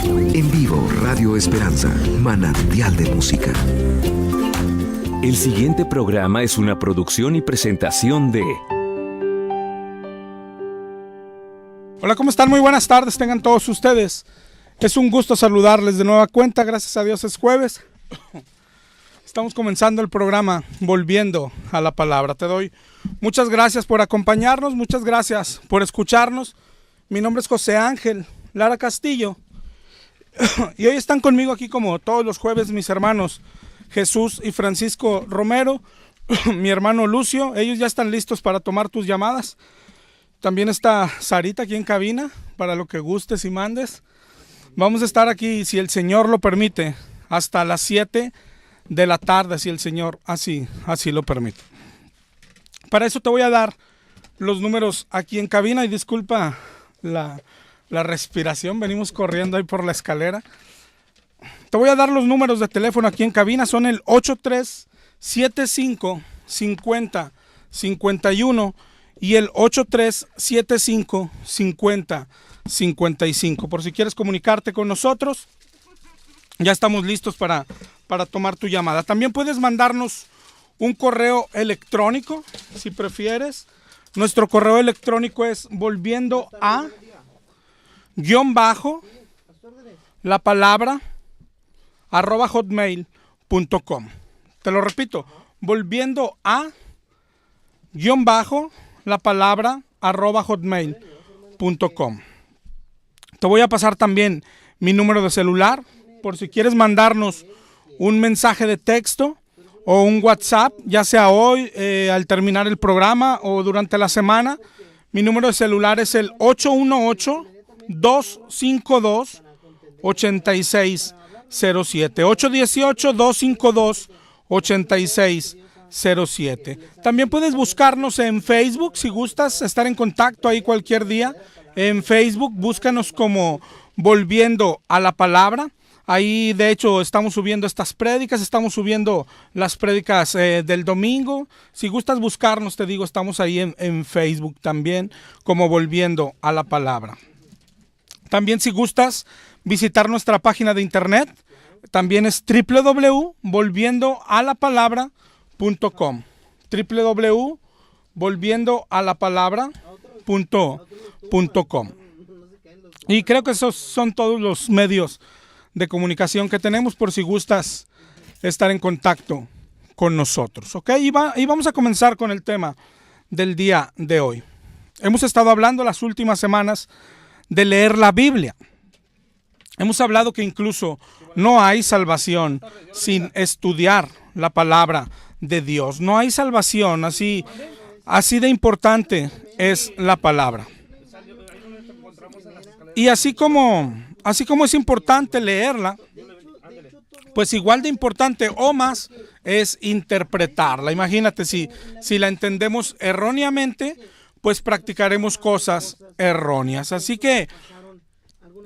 En vivo, Radio Esperanza, manantial de música. El siguiente programa es una producción y presentación de... Hola, ¿cómo están? Muy buenas tardes, tengan todos ustedes. Es un gusto saludarles de nueva cuenta, gracias a Dios es jueves. Estamos comenzando el programa Volviendo a la Palabra. Te doy muchas gracias por acompañarnos, muchas gracias por escucharnos. Mi nombre es José Ángel Lara Castillo. Y hoy están conmigo aquí como todos los jueves mis hermanos Jesús y Francisco Romero, mi hermano Lucio. Ellos ya están listos para tomar tus llamadas. También está Sarita aquí en cabina para lo que gustes y mandes. Vamos a estar aquí, si el Señor lo permite, hasta las 7 de la tarde, si el Señor así lo permite. Para eso te voy a dar los números aquí en cabina y disculpa la respiración, venimos corriendo ahí por la escalera. Te voy a dar los números de teléfono aquí en cabina, son el 8375-5051 y el 8375-5055. Por si quieres comunicarte con nosotros, ya estamos listos para tomar tu llamada. También puedes mandarnos un correo electrónico, si prefieres. Nuestro correo electrónico es volviendo a _la palabra @hotmail.com. Te lo repito, volviendo a _la palabra @hotmail.com. Te voy a pasar también mi número de celular por si quieres mandarnos un mensaje de texto o un WhatsApp, ya sea hoy, al terminar el programa o durante la semana. Mi número de celular es el 818-252-8607. 818-252-8607. También puedes buscarnos en Facebook si gustas estar en contacto ahí cualquier día. En Facebook búscanos como Volviendo a la Palabra. Ahí de hecho estamos subiendo estas prédicas, estamos subiendo las prédicas del domingo. Si gustas buscarnos, te digo, estamos ahí en Facebook también como Volviendo a la Palabra. También si gustas visitar nuestra página de internet, también es www.volviendoalapalabra.com. www.volviendoalapalabra.com. Y creo que esos son todos los medios de comunicación que tenemos por si gustas estar en contacto con nosotros. ¿Ok? Y vamos a comenzar con el tema del día de hoy. Hemos estado hablando las últimas semanas de leer la Biblia. Hemos hablado que incluso no hay salvación sin estudiar la palabra de Dios. No hay salvación, así de importante es la palabra. Y así como es importante leerla, pues igual de importante o más es interpretarla. Imagínate, si la entendemos erróneamente, pues practicaremos cosas erróneas. Así que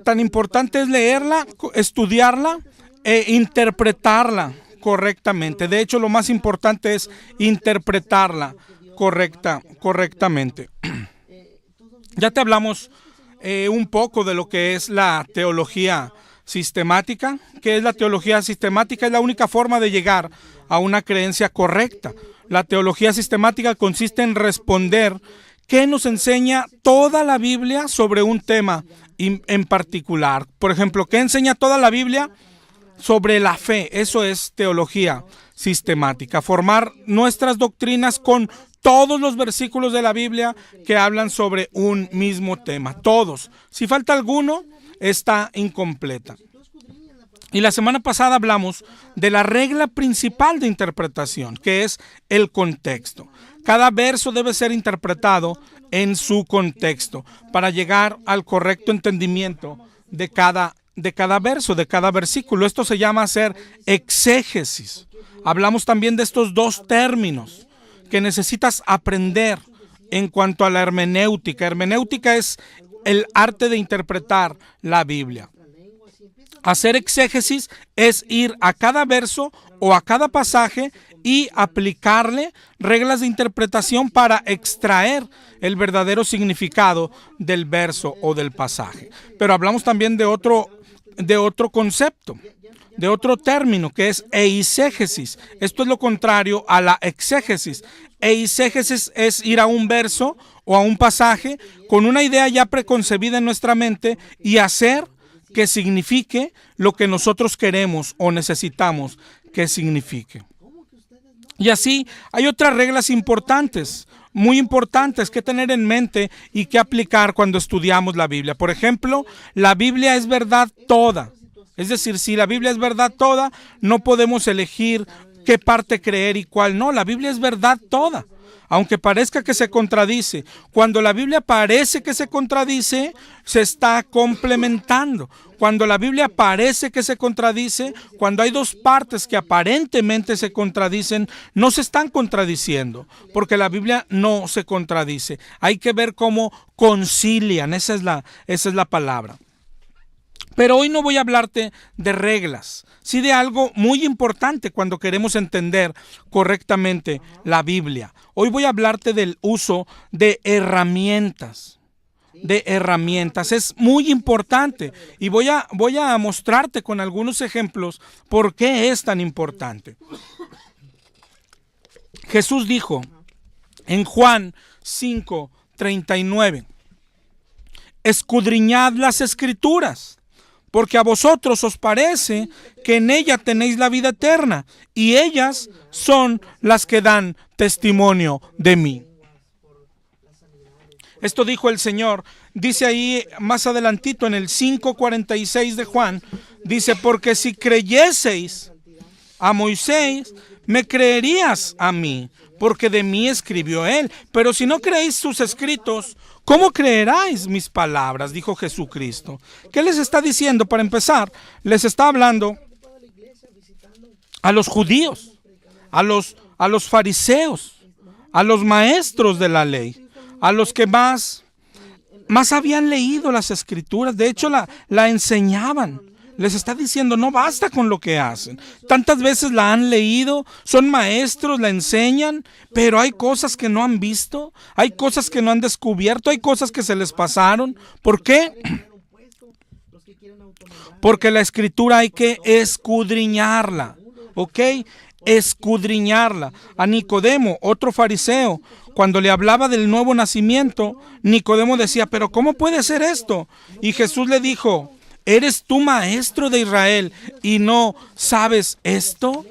tan importante es leerla, estudiarla e interpretarla correctamente. De hecho, lo más importante es interpretarla correctamente. Ya te hablamos un poco de lo que es la teología sistemática. ¿Qué es la teología sistemática? Es la única forma de llegar a una creencia correcta. La teología sistemática consiste en responder qué nos enseña toda la Biblia sobre un tema en particular. Por ejemplo, ¿qué enseña toda la Biblia sobre la fe? Eso es teología sistemática. Formar nuestras doctrinas con todos los versículos de la Biblia que hablan sobre un mismo tema. Todos. Si falta alguno, está incompleta. Y la semana pasada hablamos de la regla principal de interpretación, que es el contexto. Cada verso debe ser interpretado en su contexto para llegar al correcto entendimiento de cada verso, de cada versículo. Esto se llama hacer exégesis. Hablamos también de estos dos términos que necesitas aprender en cuanto a la hermenéutica. Hermenéutica es el arte de interpretar la Biblia. Hacer exégesis es ir a cada verso o a cada pasaje y aplicarle reglas de interpretación para extraer el verdadero significado del verso o del pasaje. Pero hablamos también de otro de otro concepto, de otro término, que es eisegesis. Esto es lo contrario a la exégesis. Eisegesis es ir a un verso o a un pasaje con una idea ya preconcebida en nuestra mente y hacer que signifique lo que nosotros queremos o necesitamos que signifique. Y así hay otras reglas importantes, muy importantes que tener en mente y que aplicar cuando estudiamos la Biblia. Por ejemplo, la Biblia es verdad toda. Es decir, si la Biblia es verdad toda, no podemos elegir qué parte creer y cuál no. La Biblia es verdad toda, aunque parezca que se contradice. Cuando la Biblia parece que se contradice, se está complementando. Cuando la Biblia parece que se contradice, cuando hay dos partes que aparentemente se contradicen, no se están contradiciendo, porque la Biblia no se contradice. Hay que ver cómo concilian, esa es la palabra. Pero hoy no voy a hablarte de reglas, sí de algo muy importante cuando queremos entender correctamente la Biblia. Hoy voy a hablarte del uso de herramientas. Es muy importante y voy a mostrarte con algunos ejemplos por qué es tan importante. Jesús dijo en Juan 5:39, escudriñad las Escrituras, porque a vosotros os parece que en ella tenéis la vida eterna, y ellas son las que dan testimonio de mí. Esto dijo el Señor. Dice ahí más adelantito en el 5:46 de Juan, dice, porque si creyeseis a Moisés, me creerías a mí, porque de mí escribió él. Pero si no creéis sus escritos, ¿cómo creeráis mis palabras? Dijo Jesucristo. ¿Qué les está diciendo? Para empezar, les está hablando a los judíos, a los fariseos, a los maestros de la ley, a los que más habían leído las escrituras. De hecho, la enseñaban. Les está diciendo, no basta con lo que hacen. Tantas veces la han leído, son maestros, la enseñan, pero hay cosas que no han visto, hay cosas que no han descubierto, hay cosas que se les pasaron. ¿Por qué? Porque la escritura hay que escudriñarla, ¿ok? Escudriñarla. A Nicodemo, otro fariseo, cuando le hablaba del nuevo nacimiento, Nicodemo decía, pero ¿cómo puede ser esto? Y Jesús le dijo, ¿eres tú maestro de Israel y no sabes esto?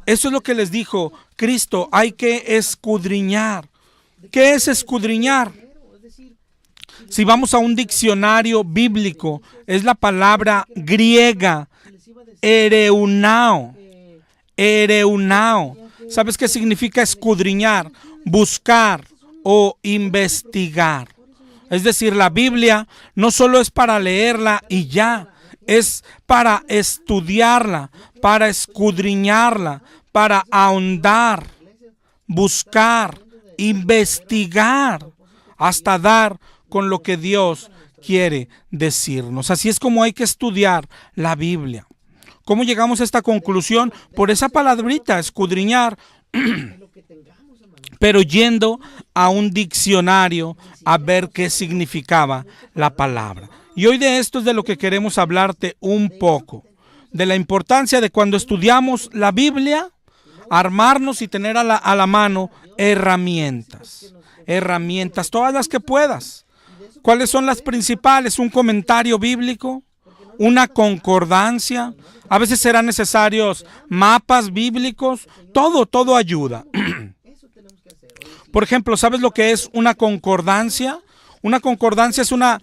Eso es lo que les dijo Cristo, hay que escudriñar. ¿Qué es escudriñar? Si vamos a un diccionario bíblico, es la palabra griega, ereunao. Ereunao. ¿Sabes qué significa escudriñar? Buscar o investigar. Es decir, la Biblia no solo es para leerla y ya, es para estudiarla, para escudriñarla, para ahondar, buscar, investigar, hasta dar con lo que Dios quiere decirnos. Así es como hay que estudiar la Biblia. ¿Cómo llegamos a esta conclusión? Por esa palabrita, escudriñar, pero yendo a un diccionario a ver qué significaba la palabra. Y hoy de esto es de lo que queremos hablarte un poco, de la importancia de cuando estudiamos la Biblia, armarnos y tener a la mano herramientas, todas las que puedas. ¿Cuáles son las principales? Un comentario bíblico, una concordancia, a veces serán necesarios mapas bíblicos, todo ayuda. Por ejemplo, ¿sabes lo que es una concordancia? Una concordancia es una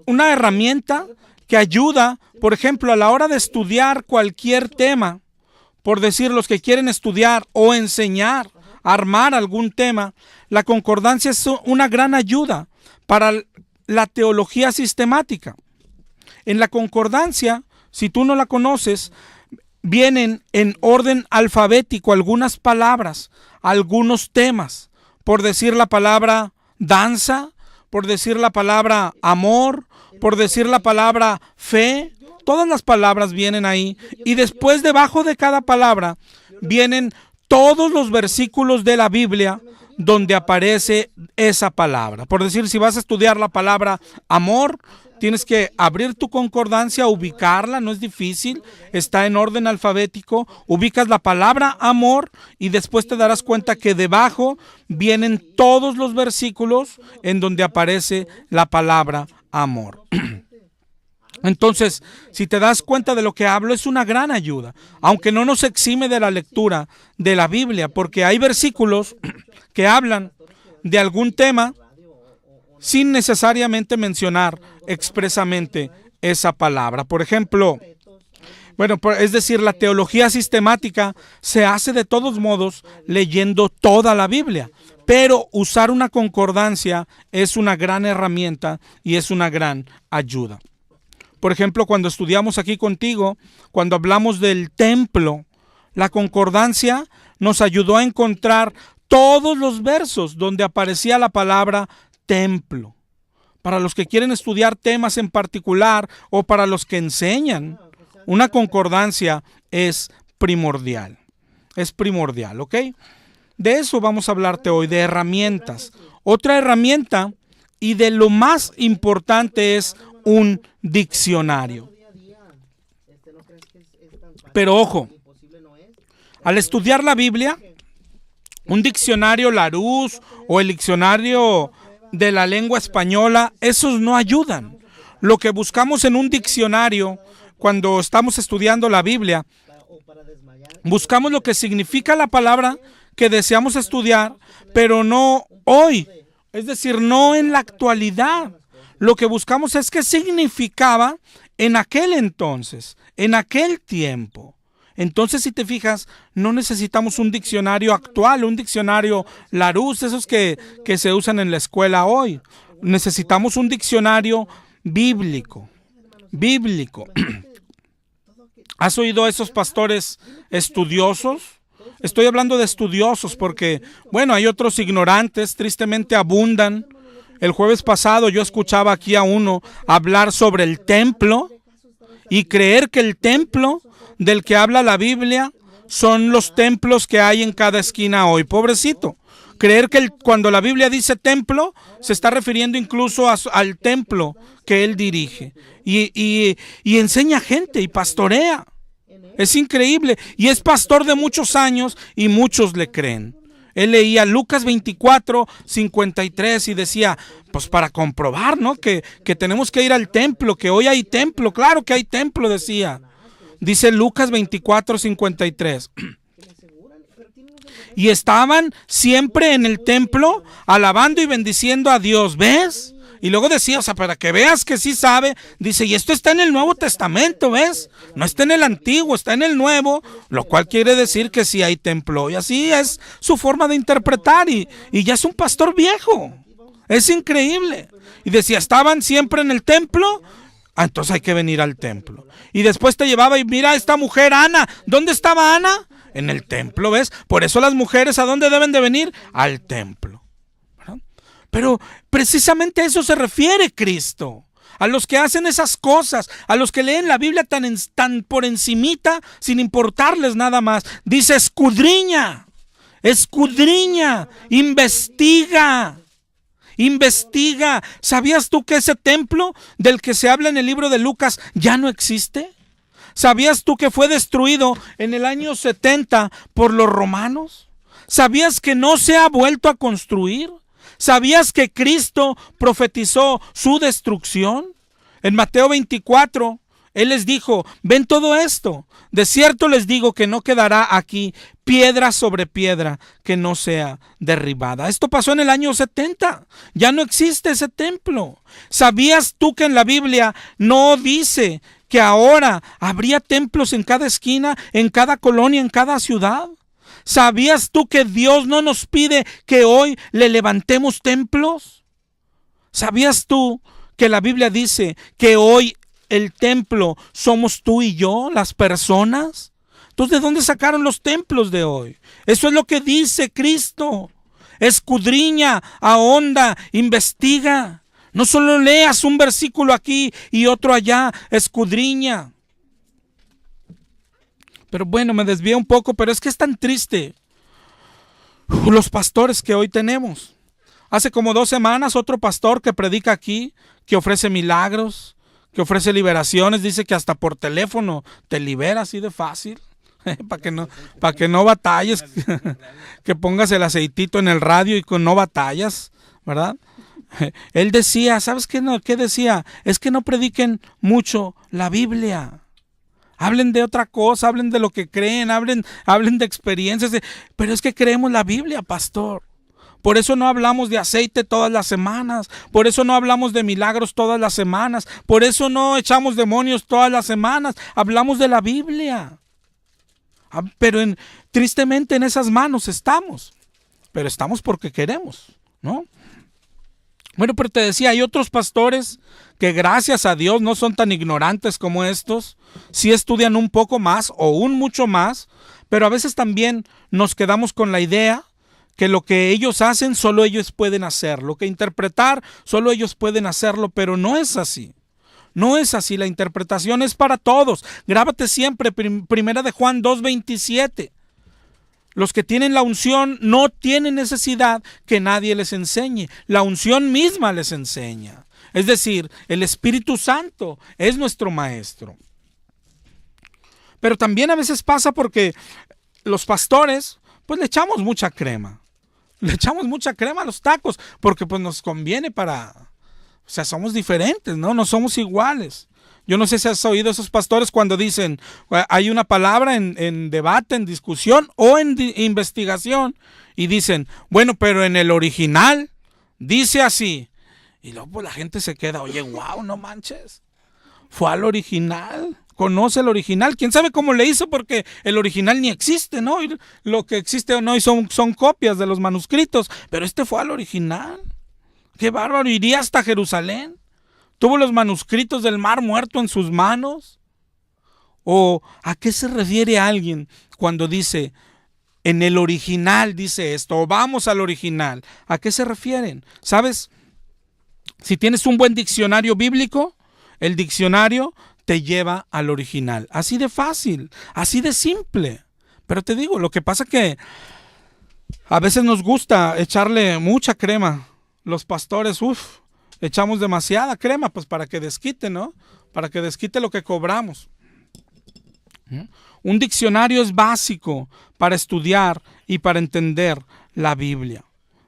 herramienta que ayuda, por ejemplo, a la hora de estudiar cualquier tema, por decir, los que quieren estudiar o enseñar, armar algún tema, la concordancia es una gran ayuda para la teología sistemática. En la concordancia, si tú no la conoces, vienen en orden alfabético algunas palabras, algunos temas, por decir la palabra danza, por decir la palabra amor, por decir la palabra fe. Todas las palabras vienen ahí y después debajo de cada palabra vienen todos los versículos de la Biblia donde aparece esa palabra. Por decir, si vas a estudiar la palabra amor, tienes que abrir tu concordancia, ubicarla, no es difícil, está en orden alfabético, ubicas la palabra amor y después te darás cuenta que debajo vienen todos los versículos en donde aparece la palabra amor. Entonces, si te das cuenta de lo que hablo, es una gran ayuda, aunque no nos exime de la lectura de la Biblia, porque hay versículos que hablan de algún tema sin necesariamente mencionar expresamente esa palabra. Por ejemplo, es decir, la teología sistemática se hace de todos modos leyendo toda la Biblia, pero usar una concordancia es una gran herramienta y es una gran ayuda. Por ejemplo, cuando estudiamos aquí contigo, cuando hablamos del templo, la concordancia nos ayudó a encontrar todos los versos donde aparecía la palabra templo. Para los que quieren estudiar temas en particular o para los que enseñan, una concordancia es primordial. Es primordial, ¿ok? De eso vamos a hablarte hoy, de herramientas. Otra herramienta y de lo más importante es un diccionario. Pero ojo, al estudiar la Biblia, un diccionario Larousse o el diccionario de la lengua española, esos no ayudan. Lo que buscamos en un diccionario cuando estamos estudiando la Biblia, buscamos lo que significa la palabra que deseamos estudiar, pero no hoy, es decir, no en la actualidad. Lo que buscamos es qué significaba en aquel entonces, en aquel tiempo. Entonces, si te fijas, no necesitamos un diccionario actual, un diccionario Larousse, esos que se usan en la escuela hoy. Necesitamos un diccionario bíblico. ¿Has oído a esos pastores estudiosos? Estoy hablando de estudiosos porque, hay otros ignorantes, tristemente abundan. El jueves pasado yo escuchaba aquí a uno hablar sobre el templo y creer que el templo del que habla la Biblia son los templos que hay en cada esquina hoy. Pobrecito. Creer que cuando la Biblia dice templo, se está refiriendo incluso al templo que él dirige. Y enseña gente y pastorea. Es increíble. Y es pastor de muchos años y muchos le creen. Él leía Lucas 24, 53 y decía, pues para comprobar, ¿no? Que tenemos que ir al templo, que hoy hay templo. Claro que hay templo, decía. Dice Lucas 24, 53. Y estaban siempre en el templo alabando y bendiciendo a Dios. ¿Ves? Y luego decía, para que veas que sí sabe, dice, y esto está en el Nuevo Testamento, ¿ves? No está en el Antiguo, está en el Nuevo, lo cual quiere decir que sí hay templo. Y así es su forma de interpretar y ya es un pastor viejo. Es increíble. Y decía, estaban siempre en el templo, entonces hay que venir al templo. Y después te llevaba y mira esta mujer, Ana. ¿Dónde estaba Ana? En el templo, ¿ves? Por eso las mujeres, ¿a dónde deben de venir? Al templo. ¿Verdad? Pero precisamente a eso se refiere Cristo. A los que hacen esas cosas, a los que leen la Biblia tan por encimita, sin importarles nada más. Dice, escudriña, investiga. ¿Sabías tú que ese templo del que se habla en el libro de Lucas ya no existe? ¿Sabías tú que fue destruido en el año 70 por los romanos? ¿Sabías que no se ha vuelto a construir? ¿Sabías que Cristo profetizó su destrucción? En Mateo 24, Él les dijo, ven todo esto. De cierto les digo que no quedará aquí piedra sobre piedra que no sea derribada. Esto pasó en el año 70. Ya no existe ese templo. ¿Sabías tú que en la Biblia no dice que ahora habría templos en cada esquina, en cada colonia, en cada ciudad? ¿Sabías tú que Dios no nos pide que hoy le levantemos templos? ¿Sabías tú que la Biblia dice que hoy el templo somos tú y yo, las personas? Entonces, ¿de dónde sacaron los templos de hoy? Eso es lo que dice Cristo. Escudriña, ahonda, investiga. No solo leas un versículo aquí y otro allá, escudriña. Pero me desvié un poco, pero es que es tan triste los pastores que hoy tenemos. Hace como 2 semanas otro pastor que predica aquí, que ofrece milagros, que ofrece liberaciones, dice que hasta por teléfono te libera así de fácil, para que no batalles, que pongas el aceitito en el radio y no batallas, ¿verdad? Él decía, ¿sabes qué? ¿Qué decía? Es que no prediquen mucho la Biblia. Hablen de otra cosa, hablen de lo que creen, hablen de experiencias, pero es que creemos la Biblia, pastor. Por eso no hablamos de aceite todas las semanas, por eso no hablamos de milagros todas las semanas, por eso no echamos demonios todas las semanas, hablamos de la Biblia. Pero tristemente en esas manos estamos, pero estamos porque queremos, ¿no? Bueno, pero te decía, hay otros pastores que gracias a Dios no son tan ignorantes como estos, sí estudian un poco más o un mucho más, pero a veces también nos quedamos con la idea que lo que ellos hacen solo ellos pueden hacerlo, que interpretar solo ellos pueden hacerlo, pero no es así. No es así, la interpretación es para todos. Grábate siempre, primera de Juan 2:27. Los que tienen la unción no tienen necesidad que nadie les enseñe. La unción misma les enseña. Es decir, el Espíritu Santo es nuestro maestro. Pero también a veces pasa porque los pastores, pues le echamos mucha crema. Le echamos mucha crema a los tacos porque pues nos conviene o sea, somos diferentes, ¿no? No somos iguales. Yo no sé si has oído esos pastores cuando dicen, hay una palabra en debate, en discusión o en investigación, y dicen, bueno, pero en el original dice así. Y luego pues la gente se queda, oye, wow, no manches. Fue al original, conoce el original. ¿Quién sabe cómo le hizo? Porque el original ni existe, ¿no? Y lo que existe o no son copias de los manuscritos, pero este fue al original. ¡Qué bárbaro! Iría hasta Jerusalén. ¿Tuvo los manuscritos del Mar Muerto en sus manos? ¿O a qué se refiere alguien cuando dice, en el original dice esto, o vamos al original? ¿A qué se refieren? ¿Sabes? Si tienes un buen diccionario bíblico, el diccionario te lleva al original. Así de fácil, así de simple. Pero te digo, lo que pasa que a veces nos gusta echarle mucha crema. Los pastores, echamos demasiada crema, pues para que desquite, ¿no? Para que desquite lo que cobramos. Un diccionario es básico para estudiar y para entender la Biblia.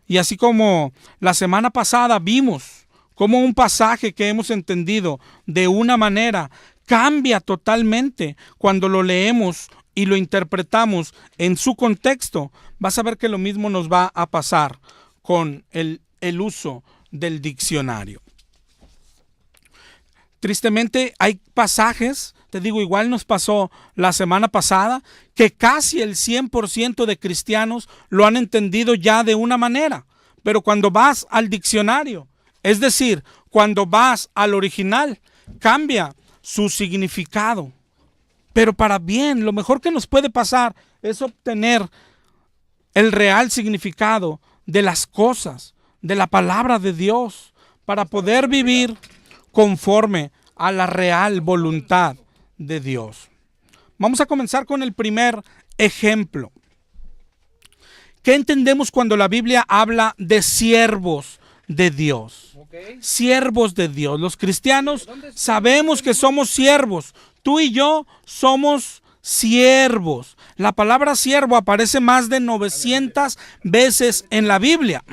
Y así como la semana pasada vimos cómo un pasaje que hemos entendido de una manera cambia totalmente cuando lo leemos y lo interpretamos en su contexto, vas a ver que lo mismo nos va a pasar con el uso del diccionario. Tristemente hay pasajes, te digo, igual nos pasó la semana pasada, que casi el 100% de cristianos lo han entendido ya de una manera, pero cuando vas al diccionario, es decir, cuando vas al original, cambia su significado. Pero para bien, lo mejor que nos puede pasar es obtener el real significado de las cosas, de la palabra de Dios, para poder vivir conforme a la real voluntad de Dios. Vamos a comenzar con el primer ejemplo. ¿Qué entendemos cuando la Biblia habla de siervos de Dios? Siervos de Dios. Los cristianos sabemos que somos siervos. Tú y yo somos siervos. La palabra siervo aparece más de 900 veces en la Biblia.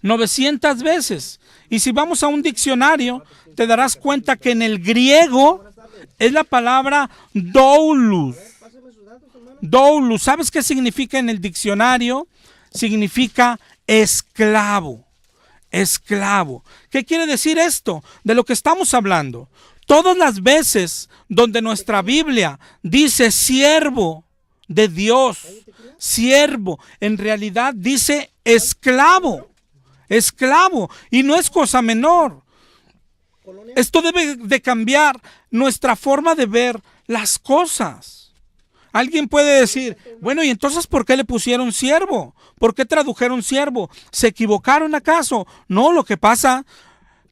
900 veces. Y si vamos a un diccionario, te darás cuenta que en el griego es la palabra doulos. Doulos. ¿Sabes qué significa en el diccionario? Significa esclavo. Esclavo. ¿Qué quiere decir esto? De lo que estamos hablando. Todas las veces donde nuestra Biblia dice siervo de Dios, siervo, en realidad dice esclavo. Esclavo, y no es cosa menor. Esto debe de cambiar nuestra forma de ver las cosas. Alguien puede decir, bueno, ¿y entonces por qué le pusieron siervo? ¿Por qué tradujeron siervo? ¿Se equivocaron acaso? No, lo que pasa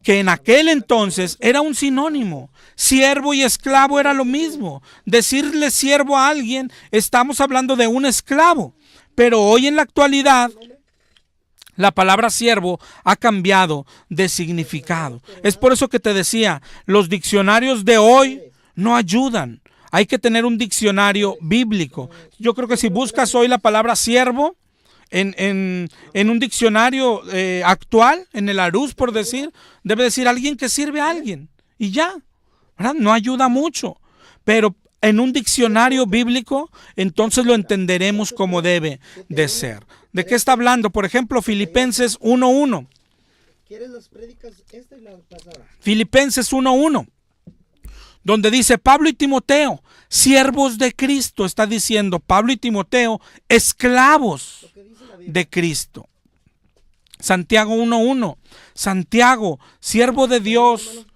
que en aquel entonces era un sinónimo. Siervo y esclavo era lo mismo. Decirle siervo a alguien, estamos hablando de un esclavo. Pero hoy en la actualidad La palabra siervo ha cambiado de significado. Es por eso que te decía, los diccionarios de hoy no ayudan. Hay que tener un diccionario bíblico. Yo creo que si buscas hoy la palabra siervo en un diccionario actual, en el Arús, por decir, debe decir alguien que sirve a alguien. Y ya, ¿verdad? No ayuda mucho. Pero en un diccionario bíblico, entonces lo entenderemos como debe de ser. ¿De qué está hablando? Por ejemplo, Filipenses 1:1. ¿Quieres las prédicas esta y la pasada? Filipenses 1:1, donde dice Pablo y Timoteo, siervos de Cristo. Está diciendo Pablo y Timoteo, esclavos de Cristo. Santiago 1:1, Santiago, siervo de Dios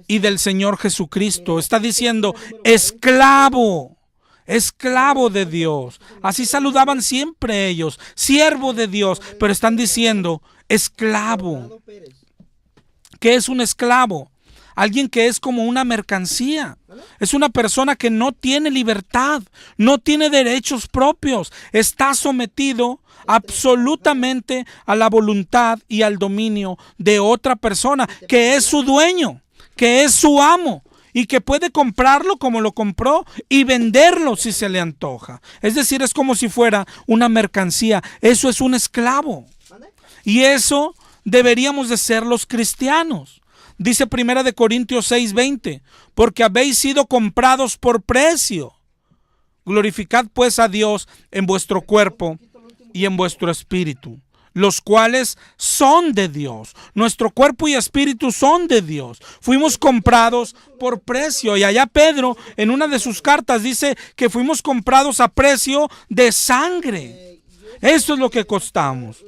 y del Señor Jesucristo. Está diciendo esclavo de Dios. Así saludaban siempre ellos, siervo de Dios, pero están diciendo esclavo. ¿Qué es un esclavo? Alguien que es como una mercancía. Es una persona que no tiene libertad, no tiene derechos propios. Está sometido absolutamente a la voluntad y al dominio de otra persona, que es su dueño, que es su amo, y que puede comprarlo como lo compró y venderlo si se le antoja. Es decir, es como si fuera una mercancía. Eso es un esclavo. Y eso deberíamos de ser los cristianos. Dice 1 Corintios 6:20, porque habéis sido comprados por precio. Glorificad pues a Dios en vuestro cuerpo y en vuestro espíritu, los cuales son de Dios. Nuestro cuerpo y espíritu son de Dios. Fuimos comprados por precio. Y allá Pedro, en una de sus cartas, dice que fuimos comprados a precio de sangre. Eso es lo que costamos.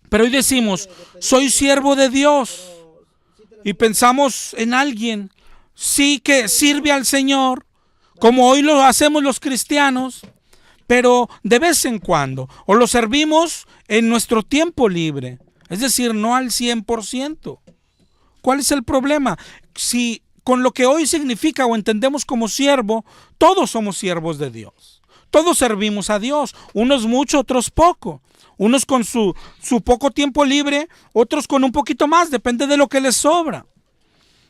Pero hoy decimos, soy siervo de Dios. Y pensamos en alguien, sí, que sirve al Señor, como hoy lo hacemos los cristianos, pero de vez en cuando, o lo servimos en nuestro tiempo libre, es decir, no al 100%. ¿Cuál es el problema? Si con lo que hoy significa o entendemos como siervo, todos somos siervos de Dios. Todos servimos a Dios, unos mucho, otros poco. Unos con su poco tiempo libre, otros con un poquito más, depende de lo que les sobra.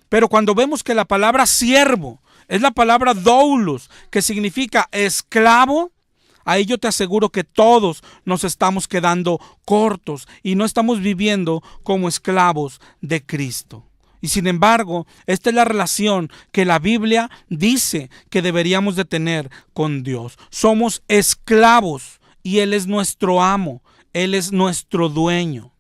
Pero cuando vemos que la palabra siervo es la palabra doulos, que significa esclavo, ahí yo te aseguro que todos nos estamos quedando cortos y no estamos viviendo como esclavos de Cristo. Y sin embargo, esta es la relación que la Biblia dice que deberíamos de tener con Dios. Somos esclavos y Él es nuestro amo, Él es nuestro dueño.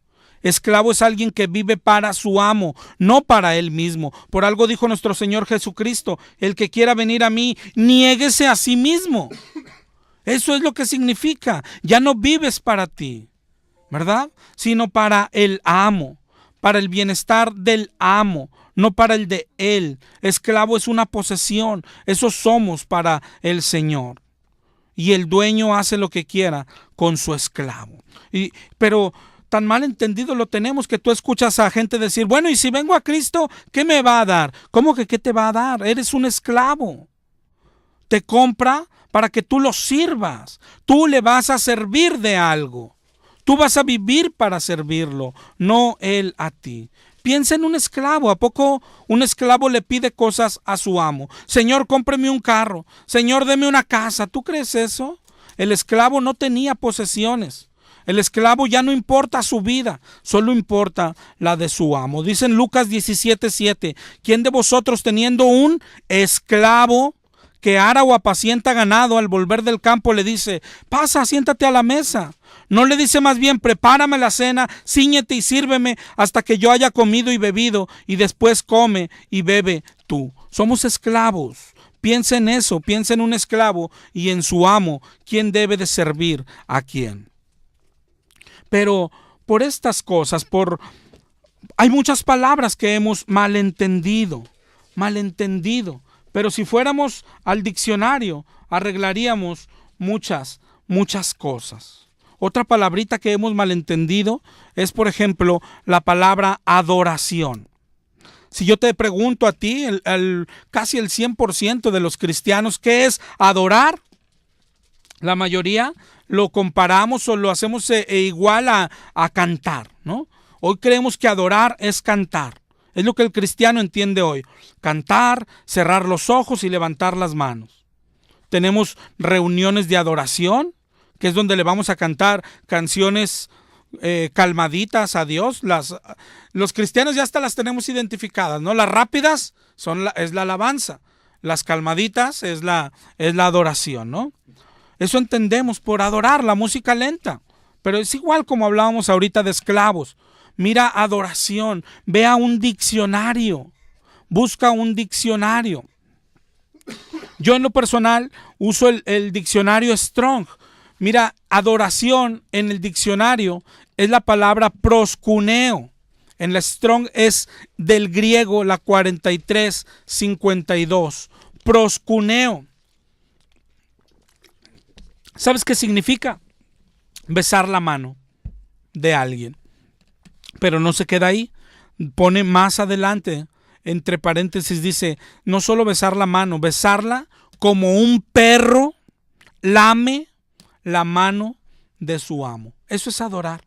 Esclavo es alguien que vive para su amo, no para él mismo. Por algo dijo nuestro Señor Jesucristo, el que quiera venir a mí, niéguese a sí mismo. Eso es lo que significa. Ya no vives para ti, ¿verdad? Sino para el amo, para el bienestar del amo, no para el de él. Esclavo es una posesión. Eso somos para el Señor. Y el dueño hace lo que quiera con su esclavo. Pero tan mal entendido lo tenemos que tú escuchas a gente decir, bueno, y si vengo a Cristo, ¿qué me va a dar? ¿Cómo que qué te va a dar? Eres un esclavo. Te compra para que tú lo sirvas. Tú le vas a servir de algo. Tú vas a vivir para servirlo, no él a ti. Piensa en un esclavo. ¿A poco un esclavo le pide cosas a su amo? Señor, cómpreme un carro. Señor, deme una casa. ¿Tú crees eso? El esclavo no tenía posesiones. El esclavo ya no importa su vida, solo importa la de su amo. Dice en Lucas 17:7, ¿quién de vosotros teniendo un esclavo que ara o apacienta ganado al volver del campo le dice, pasa, siéntate a la mesa? No le dice más bien, prepárame la cena, cíñete y sírveme hasta que yo haya comido y bebido, y después come y bebe tú. Somos esclavos. Piensa en eso, piensa en un esclavo y en su amo, quién debe de servir a quién. Pero por estas cosas, hay muchas palabras que hemos malentendido. Pero si fuéramos al diccionario, arreglaríamos muchas cosas. Otra palabrita que hemos malentendido es, por ejemplo, la palabra adoración. Si yo te pregunto a ti, casi el 100% de los cristianos, ¿qué es adorar? La mayoría lo comparamos o lo hacemos igual a cantar, ¿no? Hoy creemos que adorar es cantar. Es lo que el cristiano entiende hoy. Cantar, cerrar los ojos y levantar las manos. Tenemos reuniones de adoración, que es donde le vamos a cantar canciones calmaditas a Dios. Los cristianos ya hasta las tenemos identificadas, ¿no? Las rápidas es la alabanza. Las calmaditas es la adoración, ¿no? Eso entendemos por adorar, la música lenta. Pero es igual como hablábamos ahorita de esclavos. Mira adoración, ve a un diccionario, busca un diccionario. Yo en lo personal uso el diccionario Strong. Mira, adoración en el diccionario es la palabra proskuneo. En la Strong es del griego la 4352. Proskuneo. ¿Sabes qué significa? Besar la mano de alguien. Pero no se queda ahí. Pone más adelante, entre paréntesis, dice, no solo besar la mano, besarla como un perro lame la mano de su amo. Eso es adorar.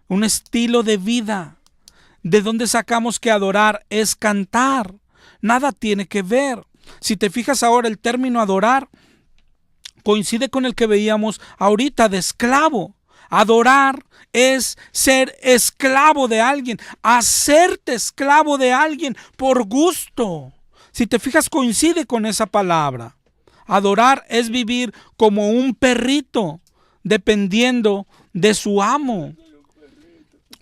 Un estilo de vida. ¿De dónde sacamos que adorar es cantar? Nada tiene que ver. Si te fijas ahora, el término adorar coincide con el que veíamos ahorita de esclavo. Adorar es ser esclavo de alguien, hacerte esclavo de alguien por gusto. Si te fijas, coincide con esa palabra. Adorar es vivir como un perrito, dependiendo de su amo.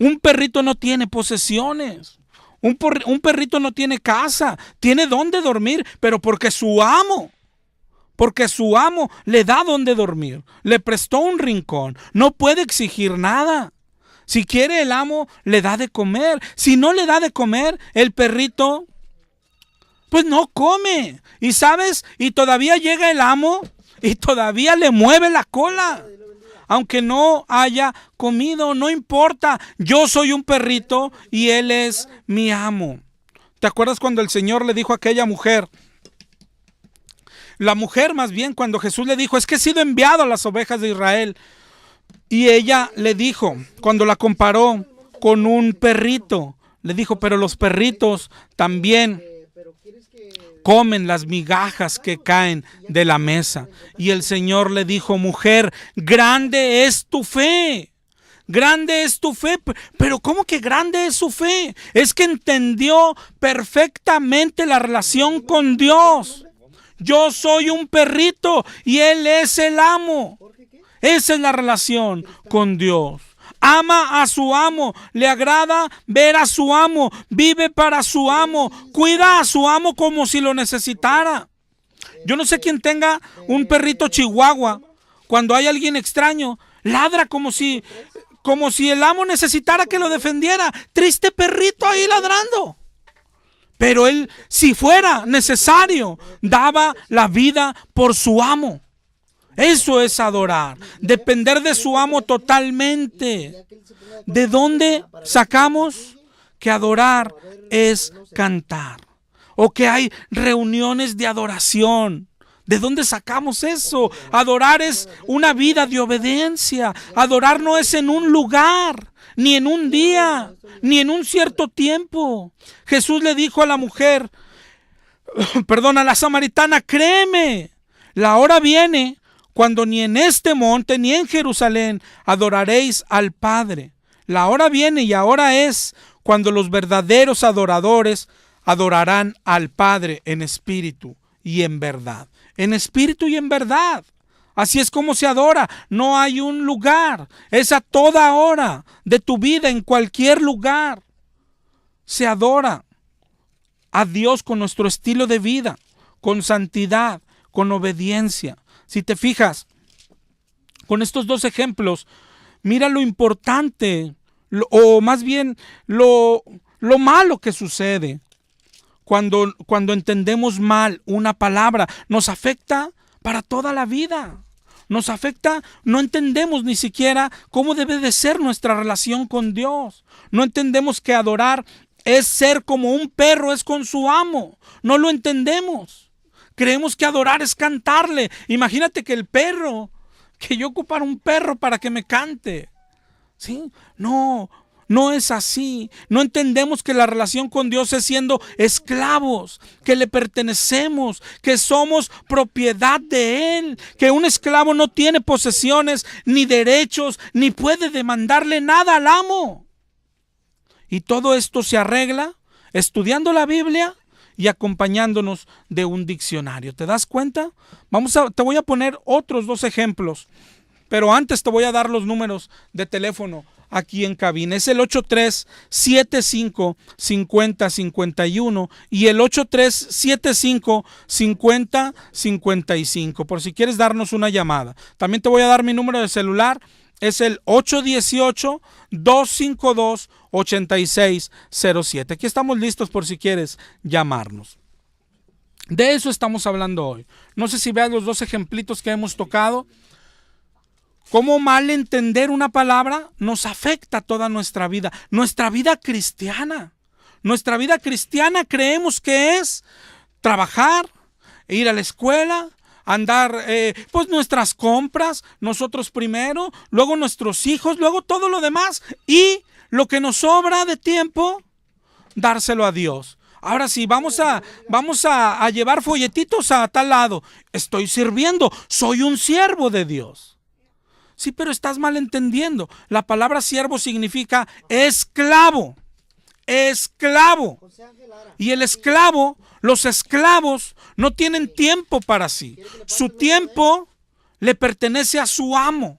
Un perrito no tiene posesiones. Un perrito no tiene casa, tiene dónde dormir, pero porque su amo le da dónde dormir, le prestó un rincón, no puede exigir nada. Si quiere el amo, le da de comer. Si no le da de comer, el perrito, pues no come. Y sabes, y todavía llega el amo y todavía le mueve la cola. Aunque no haya comido, no importa. Yo soy un perrito y él es mi amo. ¿Te acuerdas cuando el Señor le dijo a aquella mujer? La mujer más bien, cuando Jesús le dijo, es que he sido enviado a las ovejas de Israel. Y ella le dijo, cuando la comparó con un perrito, le dijo, pero los perritos también comen las migajas que caen de la mesa. Y el Señor le dijo, mujer, grande es tu fe. Grande es tu fe. Pero ¿cómo que grande es su fe? Es que entendió perfectamente la relación con Dios. Yo soy un perrito y Él es el amo. Esa es la relación con Dios. Ama a su amo, le agrada ver a su amo, vive para su amo, cuida a su amo como si lo necesitara. Yo no sé quién tenga un perrito chihuahua. Cuando hay alguien extraño, ladra como si el amo necesitara que lo defendiera. Triste perrito ahí ladrando. Pero él, si fuera necesario, daba la vida por su amo. Eso es adorar, depender de su amo totalmente. ¿De dónde sacamos que adorar es cantar? O que hay reuniones de adoración. ¿De dónde sacamos eso? Adorar es una vida de obediencia. Adorar no es en un lugar, ni en un día, ni en un cierto tiempo. Jesús le dijo a la mujer, a la samaritana, créeme, la hora viene cuando ni en este monte ni en Jerusalén adoraréis al Padre. La hora viene y ahora es cuando los verdaderos adoradores adorarán al Padre en espíritu y en verdad. En espíritu y en verdad. Así es como se adora. No hay un lugar. Es a toda hora de tu vida, en cualquier lugar. Se adora a Dios con nuestro estilo de vida, con santidad, con obediencia. Si te fijas, con estos dos ejemplos, mira lo importante, o más bien lo malo que sucede cuando entendemos mal una palabra. Nos afecta para toda la vida. Nos afecta, no entendemos ni siquiera cómo debe de ser nuestra relación con Dios. No entendemos que adorar es ser como un perro es con su amo. No lo entendemos. Creemos que adorar es cantarle. Imagínate que el perro que yo ocupara un perro para que me cante. ¿Sí? No, no es así. No entendemos que la relación con Dios es siendo esclavos, que le pertenecemos, que somos propiedad de Él, que un esclavo no tiene posesiones, ni derechos, ni puede demandarle nada al amo. Y todo esto se arregla estudiando la Biblia y acompañándonos de un diccionario. ¿Te das cuenta? Te voy a poner otros 2 ejemplos, pero antes te voy a dar los números de teléfono aquí en cabina. Es el 8375-5051 y el 8375-5055, por si quieres darnos una llamada. También te voy a dar mi número de celular. Es el 818-252-8607. Aquí estamos listos por si quieres llamarnos. De eso estamos hablando hoy. No sé si veas los 2 ejemplitos que hemos tocado. Cómo mal entender una palabra nos afecta toda nuestra vida cristiana. Nuestra vida cristiana creemos que es trabajar, ir a la escuela, andar, pues nuestras compras, nosotros primero, luego nuestros hijos, luego todo lo demás, y lo que nos sobra de tiempo, dárselo a Dios. Ahora sí, vamos a llevar folletitos a tal lado. Estoy sirviendo, soy un siervo de Dios. Sí, pero estás mal entendiendo. La palabra siervo significa esclavo. Esclavo. Y el esclavo, los esclavos no tienen tiempo para sí. Su tiempo le pertenece a su amo.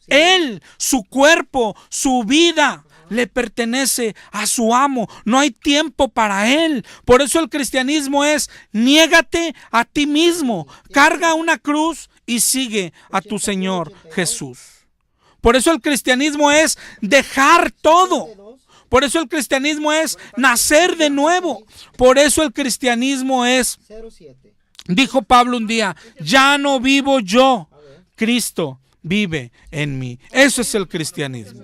Él, su cuerpo, su vida le pertenece a su amo. No hay tiempo para él. Por eso el cristianismo es: niégate a ti mismo, carga una cruz y sigue a tu Señor Jesús. Por eso el cristianismo es dejar todo. Por eso el cristianismo es nacer de nuevo. Por eso el cristianismo es, dijo Pablo un día, ya no vivo yo, Cristo vive en mí. Eso es el cristianismo.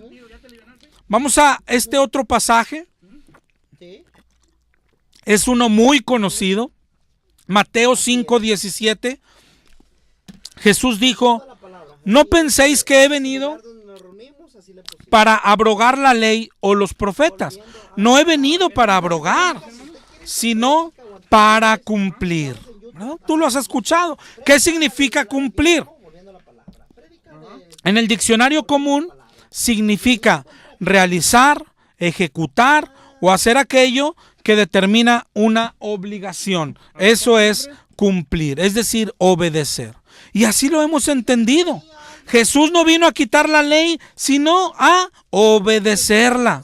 Vamos a este otro pasaje. Es uno muy conocido. Mateo 5:17. Jesús dijo: no penséis que he venido para abrogar la ley o los profetas. No he venido para abrogar, sino para cumplir. ¿No? Tú lo has escuchado. ¿Qué significa cumplir? En el diccionario común significa realizar, ejecutar o hacer aquello que determina una obligación. Eso es cumplir, es decir, obedecer. Y así lo hemos entendido. Jesús no vino a quitar la ley, sino a obedecerla.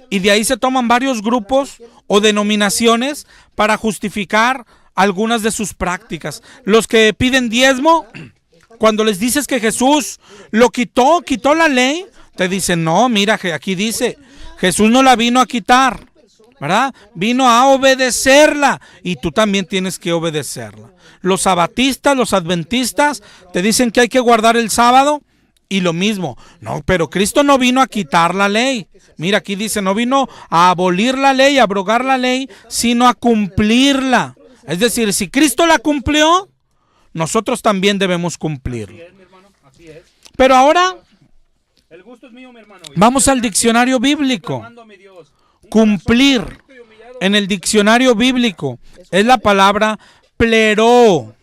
Y de ahí se toman varios grupos o denominaciones para justificar algunas de sus prácticas. Los que piden diezmo, cuando les dices que Jesús lo quitó la ley, te dicen: no, mira, aquí dice, Jesús no la vino a quitar, ¿verdad? Vino a obedecerla, y tú también tienes que obedecerla. Los sabatistas, los adventistas, te dicen que hay que guardar el sábado, y lo mismo. No, pero Cristo no vino a quitar la ley. Mira, aquí dice, no vino a abolir la ley, a abrogar la ley, sino a cumplirla. Es decir, si Cristo la cumplió, nosotros también debemos cumplirla. Pero ahora vamos al diccionario bíblico. Cumplir en el diccionario bíblico es la palabra pleroo,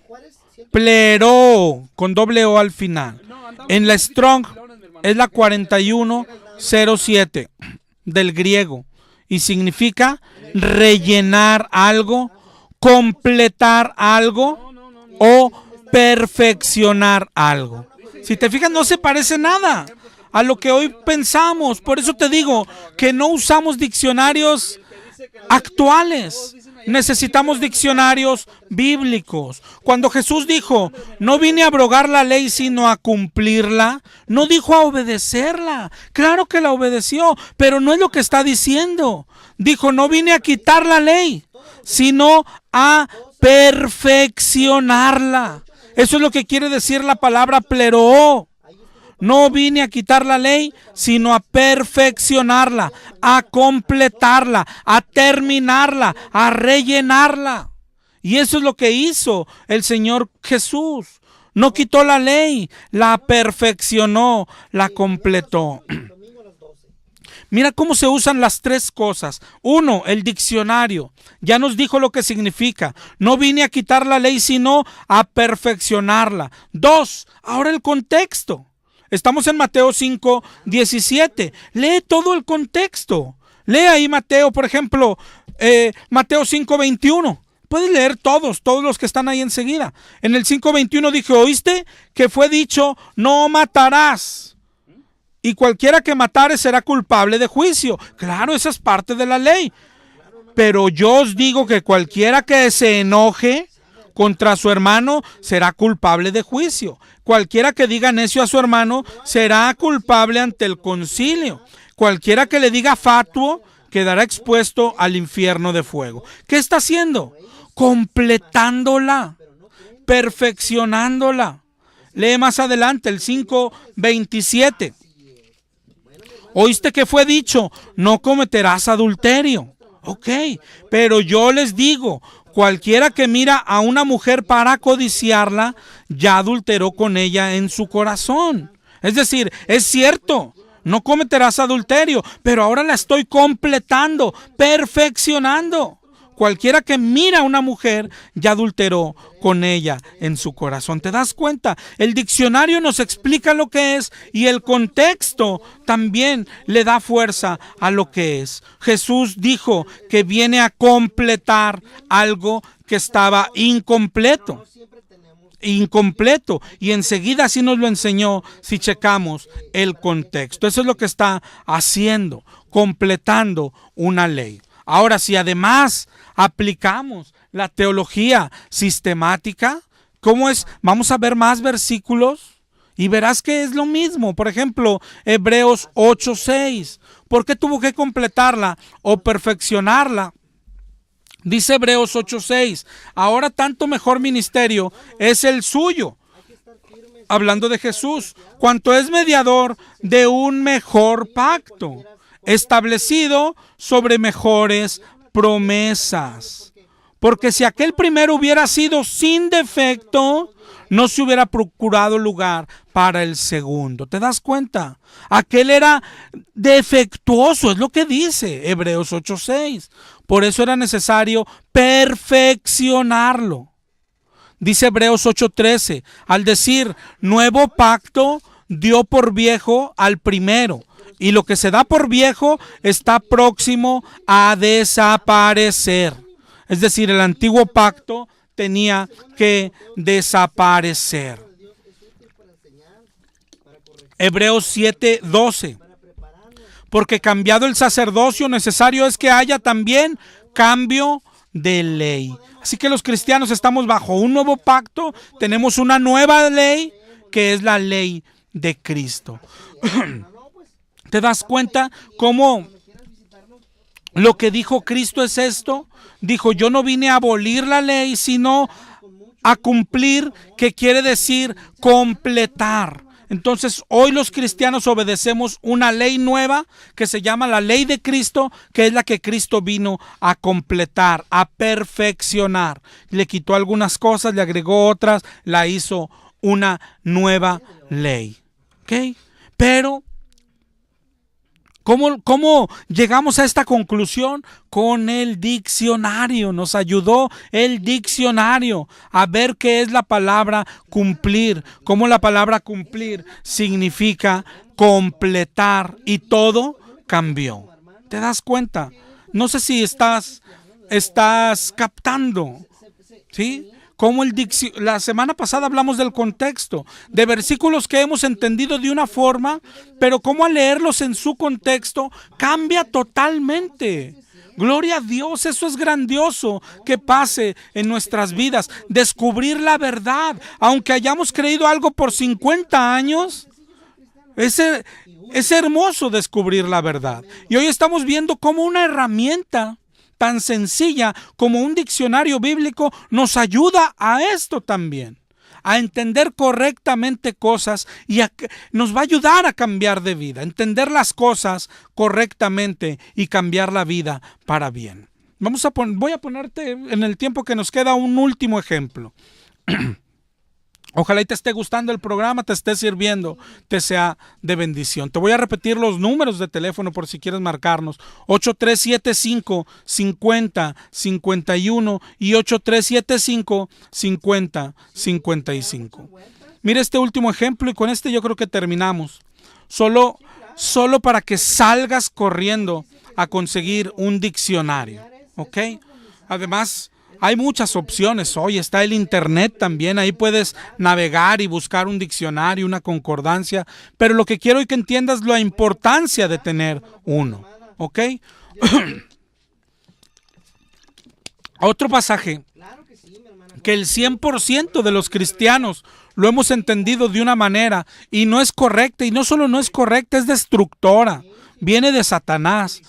con doble O al final. En la Strong es la 4107 del griego y significa rellenar algo, completar algo o perfeccionar algo. Si te fijas, no se parece nada a lo que hoy pensamos. Por eso te digo que no usamos diccionarios actuales. Necesitamos diccionarios bíblicos. Cuando Jesús dijo, no vine a abrogar la ley sino a cumplirla, no dijo a obedecerla. Claro que la obedeció, pero no es lo que está diciendo. Dijo, no vine a quitar la ley, sino a perfeccionarla. Eso es lo que quiere decir la palabra pleroo. No vine a quitar la ley, sino a perfeccionarla, a completarla, a terminarla, a rellenarla. Y eso es lo que hizo el Señor Jesús. no quitó la ley, la perfeccionó, la completó. Mira cómo se usan las tres cosas. Uno, el diccionario. Ya nos dijo lo que significa. No vine a quitar la ley, sino a perfeccionarla. Dos, ahora el contexto. Estamos en Mateo 5:17. Lee todo el contexto. Lee ahí Mateo, por ejemplo, Mateo 5:21. Puedes leer todos los que están ahí enseguida. En el 5:21 dije, ¿oíste que fue dicho, no matarás? Y cualquiera que matare será culpable de juicio. Claro, esa es parte de la ley. Pero yo os digo que cualquiera que se enoje contra su hermano será culpable de juicio. Cualquiera que diga necio a su hermano será culpable ante el concilio. Cualquiera que le diga fatuo quedará expuesto al infierno de fuego. ¿Qué está haciendo? Completándola, perfeccionándola. Lee más adelante el 5:27. ¿Oíste que fue dicho? No cometerás adulterio. Ok, pero yo les digo, cualquiera que mira a una mujer para codiciarla, ya adulteró con ella en su corazón. Es decir, es cierto, no cometerás adulterio, pero ahora la estoy completando, perfeccionando. Cualquiera que mira a una mujer ya adulteró con ella en su corazón. ¿Te das cuenta? El diccionario nos explica lo que es y el contexto también le da fuerza a lo que es. Jesús dijo que viene a completar algo que estaba incompleto. Y enseguida así nos lo enseñó si checamos el contexto. Eso es lo que está haciendo, completando una ley. Ahora, si además aplicamos la teología sistemática, ¿cómo es? Vamos a ver más versículos y verás que es lo mismo. Por ejemplo, Hebreos 8:6. ¿Por qué tuvo que completarla o perfeccionarla? Dice Hebreos 8:6. Ahora tanto mejor ministerio es el suyo. Hablando de Jesús, cuanto es mediador de un mejor pacto, establecido sobre mejores promesas. Porque si aquel primero hubiera sido sin defecto, no se hubiera procurado lugar para el segundo. ¿Te das cuenta? Aquel era defectuoso, es lo que dice Hebreos 8:6. Por eso era necesario perfeccionarlo. Dice Hebreos 8:13, al decir nuevo pacto, dio por viejo al primero. Y lo que se da por viejo está próximo a desaparecer. Es decir, el antiguo pacto tenía que desaparecer. Hebreos 7:12. Porque cambiado el sacerdocio, necesario es que haya también cambio de ley. Así que los cristianos estamos bajo un nuevo pacto, tenemos una nueva ley que es la ley de Cristo. ¿Te das cuenta cómo lo que dijo Cristo es esto? Dijo, yo no vine a abolir la ley, sino a cumplir, que quiere decir completar. Entonces, hoy los cristianos obedecemos una ley nueva que se llama la ley de Cristo, que es la que Cristo vino a completar, a perfeccionar. Le quitó algunas cosas, le agregó otras, la hizo una nueva ley. ¿Ok? Pero ¿cómo llegamos a esta conclusión? Con el diccionario. Nos ayudó el diccionario a ver qué es la palabra cumplir. Cómo la palabra cumplir significa completar y todo cambió. ¿Te das cuenta? No sé si estás captando, ¿sí? Como la semana pasada hablamos del contexto, de versículos que hemos entendido de una forma, pero cómo al leerlos en su contexto cambia totalmente. Gloria a Dios, eso es grandioso que pase en nuestras vidas, descubrir la verdad, aunque hayamos creído algo por 50 años, es hermoso descubrir la verdad. Y hoy estamos viendo cómo una herramienta tan sencilla como un diccionario bíblico nos ayuda a esto también, a entender correctamente cosas y nos va a ayudar a cambiar de vida, entender las cosas correctamente y cambiar la vida para bien. Voy a ponerte en el tiempo que nos queda un último ejemplo. Ojalá y te esté gustando el programa, te esté sirviendo, te sea de bendición. Te voy a repetir los números de teléfono por si quieres marcarnos. 8375-5051 y 8375-5055. Mira este último ejemplo y con este yo creo que terminamos. Solo para que salgas corriendo a conseguir un diccionario, ¿ok? Además, hay muchas opciones hoy, está el internet también, ahí puedes navegar y buscar un diccionario, una concordancia, pero lo que quiero que entiendas es la importancia de tener uno, ¿ok? Otro pasaje que el 100% de los cristianos lo hemos entendido de una manera y no es correcta, y no solo no es correcta, es destructora, viene de Satanás.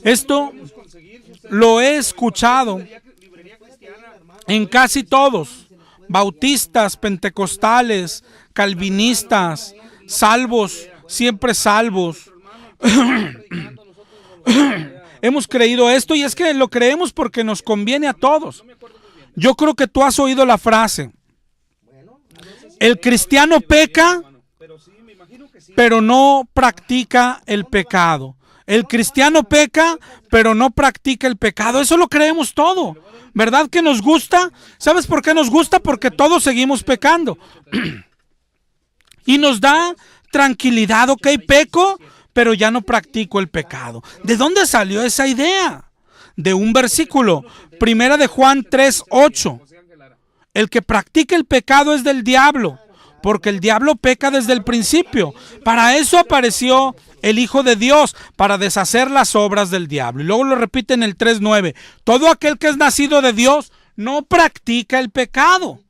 Esto lo he escuchado en casi todos, bautistas, pentecostales, calvinistas, salvos, siempre salvos. Hemos creído esto y es que lo creemos porque nos conviene a todos. Yo creo que tú has oído la frase: el cristiano peca, pero no practica el pecado. El cristiano peca, pero no practica el pecado. Eso lo creemos todo. ¿Verdad que nos gusta? ¿Sabes por qué nos gusta? Porque todos seguimos pecando. Y nos da tranquilidad. Ok, peco, pero ya no practico el pecado. ¿De dónde salió esa idea? De un versículo. Primera de Juan 3:8. El que practica el pecado es del diablo, porque el diablo peca desde el principio. Para eso apareció el Hijo de Dios, para deshacer las obras del diablo. Y luego lo repite en el 3:9. Todo aquel que es nacido de Dios no practica el pecado,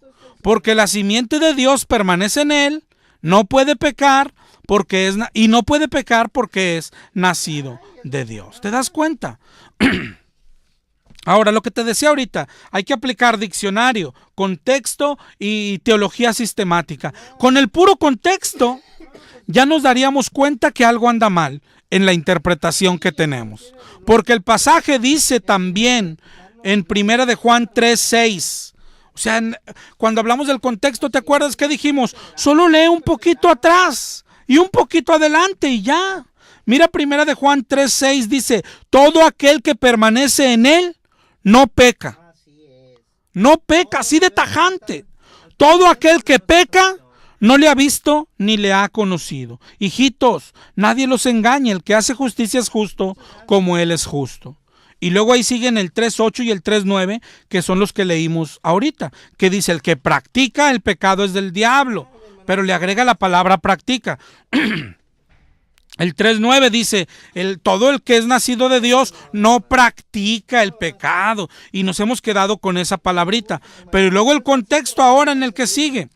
porque la simiente de Dios permanece en él, no puede pecar y no puede pecar porque es nacido de Dios. ¿Te das cuenta? Ahora, lo que te decía ahorita, hay que aplicar diccionario, contexto y teología sistemática. Con el puro contexto ya nos daríamos cuenta que algo anda mal en la interpretación que tenemos. Porque el pasaje dice también en Primera de Juan 3:6. O sea, cuando hablamos del contexto, ¿te acuerdas que dijimos? Solo lee un poquito atrás y un poquito adelante y ya. Mira, Primera de Juan 3:6 dice: todo aquel que permanece en él no peca. No peca, así de tajante. Todo aquel que peca no le ha visto ni le ha conocido. Hijitos, nadie los engañe. El que hace justicia es justo como él es justo. Y luego ahí siguen el 3:8 y el 3:9, que son los que leímos ahorita, que dice: el que practica el pecado es del diablo, pero le agrega la palabra practica. El 3:9 dice: todo el que es nacido de Dios no practica el pecado. Y nos hemos quedado con esa palabrita. Pero luego el contexto ahora en el que sigue.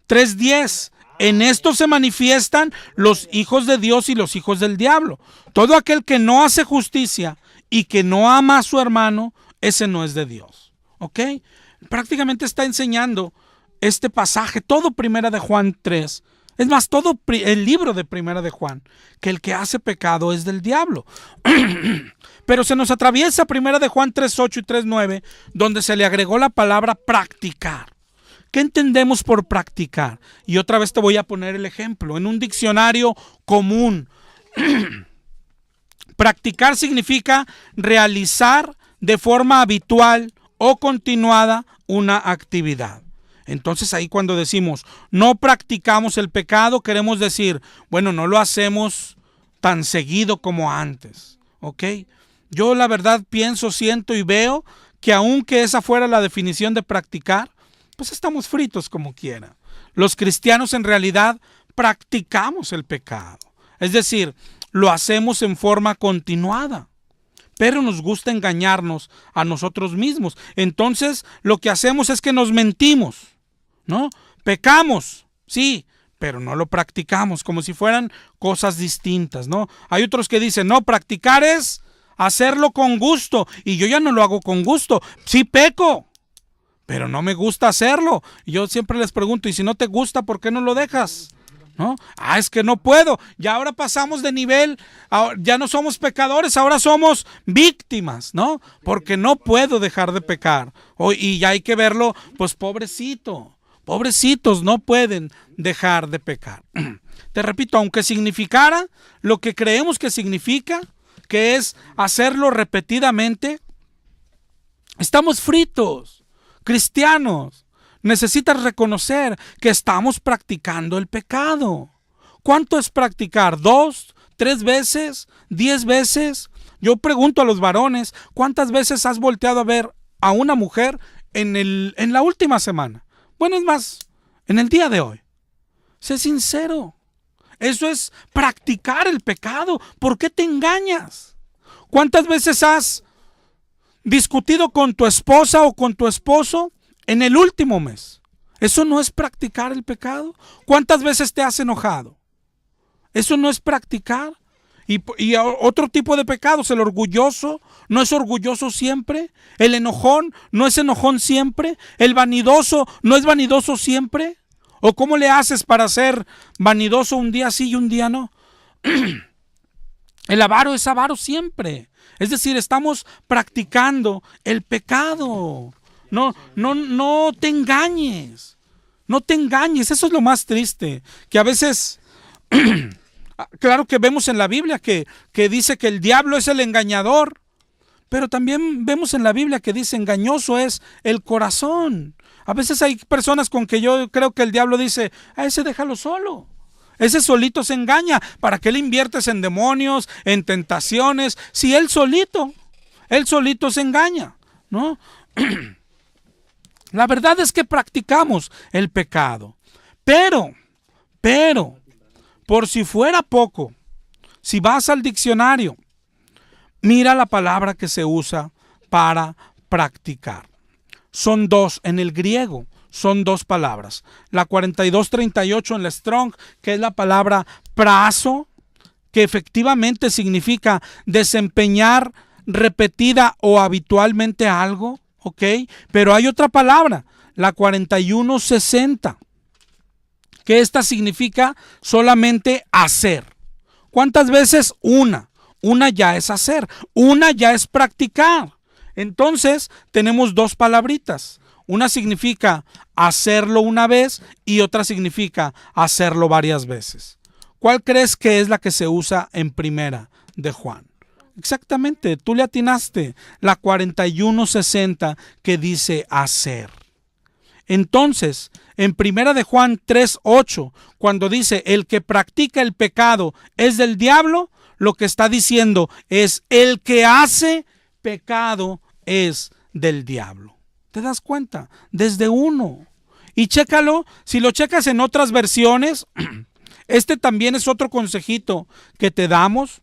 3:10. En esto se manifiestan los hijos de Dios y los hijos del diablo. Todo aquel que no hace justicia y que no ama a su hermano, ese no es de Dios. ¿Ok? Prácticamente está enseñando este pasaje, todo Primera de Juan 3. Es más, todo el libro de Primera de Juan, que el que hace pecado es del diablo. Pero se nos atraviesa Primera de Juan 3:8 y 3:9, donde se le agregó la palabra practicar. ¿Qué entendemos por practicar? Y otra vez te voy a poner el ejemplo. En un diccionario común, practicar significa realizar de forma habitual o continuada una actividad. Entonces ahí cuando decimos no practicamos el pecado, queremos decir, bueno, no lo hacemos tan seguido como antes, ¿ok? Yo la verdad pienso, siento y veo que aunque esa fuera la definición de practicar, pues estamos fritos como quiera. Los cristianos en realidad practicamos el pecado, es decir, lo hacemos en forma continuada. Pero nos gusta engañarnos a nosotros mismos. Entonces lo que hacemos es que nos mentimos, ¿no? Pecamos, sí, pero no lo practicamos, como si fueran cosas distintas, ¿no? Hay otros que dicen, no, practicar es hacerlo con gusto, y yo ya no lo hago con gusto. Sí peco, pero no me gusta hacerlo. Y yo siempre les pregunto, ¿y si no te gusta, por qué no lo dejas? ¿no? Es que no puedo, ya ahora pasamos de nivel, ya no somos pecadores, ahora somos víctimas, ¿no? Porque no puedo dejar de pecar. Y ya hay que verlo, pues pobrecitos no pueden dejar de pecar. Te repito, aunque significara lo que creemos que significa, que es hacerlo repetidamente, estamos fritos, cristianos. Necesitas reconocer que estamos practicando el pecado. ¿Cuánto es practicar? ¿2, 3 veces? ¿10 veces? Yo pregunto a los varones, ¿cuántas veces has volteado a ver a una mujer en la última semana? Bueno, es más, en el día de hoy. Sé sincero. Eso es practicar el pecado. ¿Por qué te engañas? ¿Cuántas veces has discutido con tu esposa o con tu esposo en el último mes? ¿Eso no es practicar el pecado? ¿Cuántas veces te has enojado? ¿Eso no es practicar? Y otro tipo de pecados, el orgulloso, ¿no es orgulloso siempre? ¿El enojón no es enojón siempre? ¿El vanidoso no es vanidoso siempre? ¿O cómo le haces para ser vanidoso un día sí y un día no? El avaro es avaro siempre. Es decir, estamos practicando el pecado. No te engañes. No te engañes. Eso es lo más triste. Que a veces, claro que vemos en la Biblia que dice que el diablo es el engañador. Pero también vemos en la Biblia que dice engañoso es el corazón. A veces hay personas con que yo creo que el diablo dice, a ese déjalo solo. Ese solito se engaña. ¿Para qué le inviertes en demonios, en tentaciones? Si él solito se engaña, ¿no? La verdad es que practicamos el pecado. Pero, por si fuera poco, si vas al diccionario, mira la palabra que se usa para practicar. Son 2 en el griego, son 2 palabras. La 4238 en la Strong, que es la palabra prazo, que efectivamente significa desempeñar repetida o habitualmente algo, ¿ok? Pero hay otra palabra, la 4160, que esta significa solamente hacer. ¿Cuántas veces? Una ya es hacer, una ya es practicar. Entonces tenemos 2 palabritas. Una significa hacerlo una vez y otra significa hacerlo varias veces. ¿Cuál crees que es la que se usa en primera de Juan? Exactamente, tú le atinaste, la 4160 que dice hacer. Entonces, en primera de Juan 3:8, cuando dice el que practica el pecado es del diablo, lo que está diciendo es el que hace pecado es del diablo. ¿Te das cuenta? Desde uno. Y chécalo, si lo checas en otras versiones, este también es otro consejito que te damos.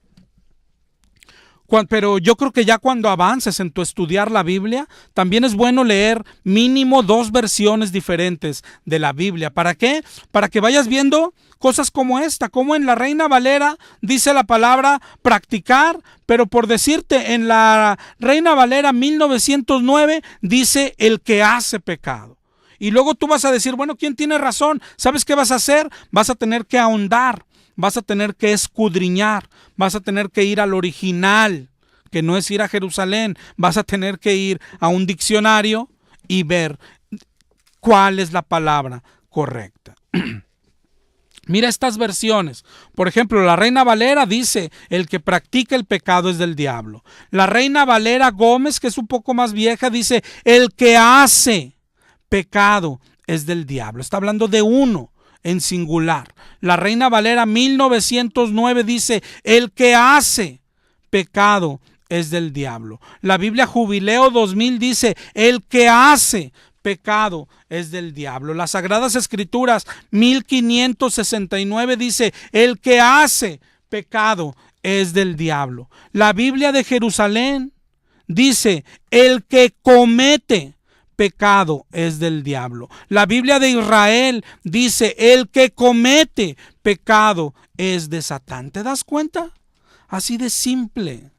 Pero yo creo que ya cuando avances en tu estudiar la Biblia, también es bueno leer mínimo 2 versiones diferentes de la Biblia. ¿Para qué? Para que vayas viendo cosas como esta, como en la Reina Valera dice la palabra practicar, pero por decirte, en la Reina Valera 1909 dice el que hace pecado. Y luego tú vas a decir, bueno, ¿quién tiene razón? ¿Sabes qué vas a hacer? Vas a tener que ahondar. Vas a tener que escudriñar, vas a tener que ir al original, que no es ir a Jerusalén, vas a tener que ir a un diccionario y ver cuál es la palabra correcta. Mira estas versiones. Por ejemplo, la Reina Valera dice, el que practica el pecado es del diablo. La Reina Valera Gómez, que es un poco más vieja, dice, el que hace pecado es del diablo. Está hablando de uno en singular. La Reina Valera 1909 dice, el que hace pecado es del diablo. La Biblia Jubileo 2000 dice, el que hace pecado es del diablo. Las Sagradas Escrituras 1569 dice, el que hace pecado es del diablo. La Biblia de Jerusalén dice, el que comete pecado es del diablo. La Biblia de Israel dice, el que comete pecado es de Satán. ¿Te das cuenta? Así de simple.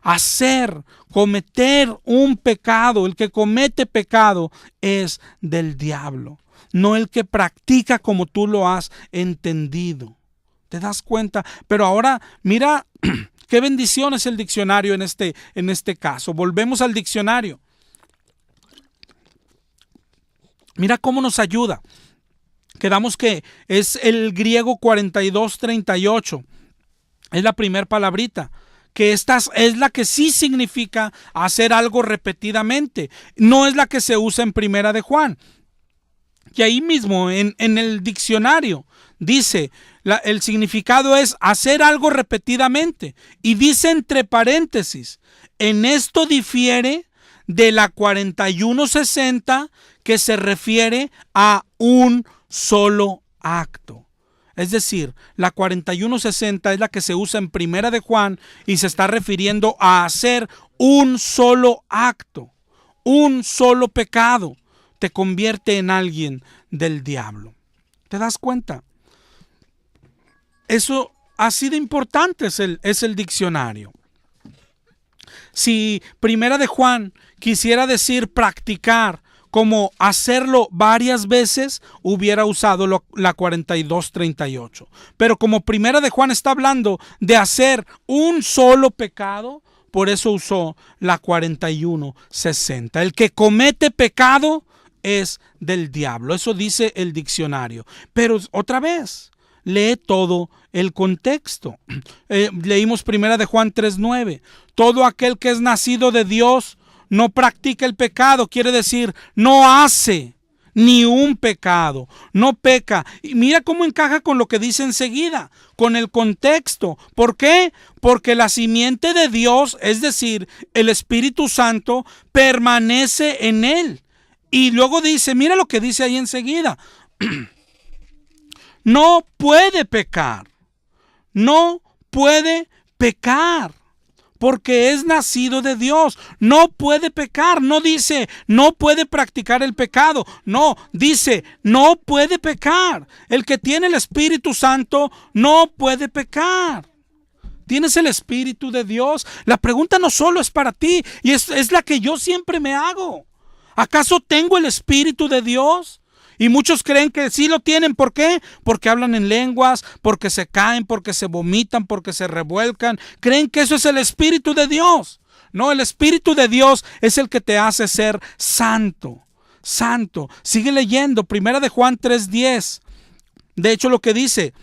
Hacer, cometer un pecado, el que comete pecado es del diablo. no el que practica como tú lo has entendido. ¿Te das cuenta? Pero ahora mira qué bendición es el diccionario en este caso. Volvemos al diccionario. Mira cómo nos ayuda. Quedamos que es el griego 4238. Es la primera palabrita. Que esta es la que sí significa hacer algo repetidamente. No es la que se usa en Primera de Juan. Y ahí mismo en el diccionario dice, el significado es hacer algo repetidamente. Y dice entre paréntesis, en esto difiere de la 4160 que se refiere a un solo acto. Es decir, la 4160 es la que se usa en Primera de Juan y se está refiriendo a hacer un solo acto, un solo pecado. Te convierte en alguien del diablo. ¿Te das cuenta? Eso así de importante es el diccionario. Si Primera de Juan quisiera decir practicar como hacerlo varias veces, hubiera usado la 4238. Pero como Primera de Juan está hablando de hacer un solo pecado, por eso usó la 4160. El que comete pecado es del diablo. Eso dice el diccionario. Pero otra vez, lee todo el contexto. Leímos Primera de Juan 3:9. Todo aquel que es nacido de Dios no practica el pecado, quiere decir, no hace ni un pecado, no peca. Y mira cómo encaja con lo que dice enseguida, con el contexto. ¿Por qué? Porque la simiente de Dios, es decir, el Espíritu Santo, permanece en él. Y luego dice, mira lo que dice ahí enseguida, no puede pecar, no puede pecar. Porque es nacido de Dios, no puede pecar, no dice no puede practicar el pecado, no, dice no puede pecar. El que tiene el Espíritu Santo no puede pecar. ¿Tienes el Espíritu de Dios? La pregunta no solo es para ti, y es la que yo siempre me hago. ¿Acaso tengo el Espíritu de Dios? Y muchos creen que sí lo tienen. ¿Por qué? Porque hablan en lenguas, porque se caen, porque se vomitan, porque se revuelcan. Creen que eso es el Espíritu de Dios. No, el Espíritu de Dios es el que te hace ser santo. Santo. Sigue leyendo, Primera de Juan 3:10. De hecho, lo que dice,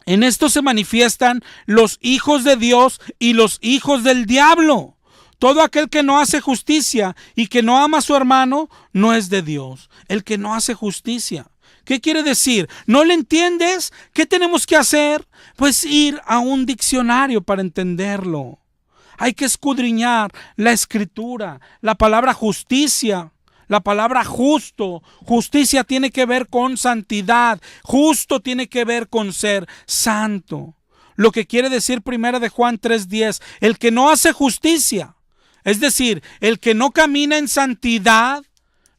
en esto se manifiestan los hijos de Dios y los hijos del diablo. Todo aquel que no hace justicia y que no ama a su hermano no es de Dios. El que no hace justicia. ¿Qué quiere decir? ¿No le entiendes? ¿Qué tenemos que hacer? Pues ir a un diccionario para entenderlo. Hay que escudriñar la escritura, la palabra justicia, la palabra justo. Justicia tiene que ver con santidad. Justo tiene que ver con ser santo. Lo que quiere decir Primera de Juan 3:10, el que no hace justicia, es decir, el que no camina en santidad,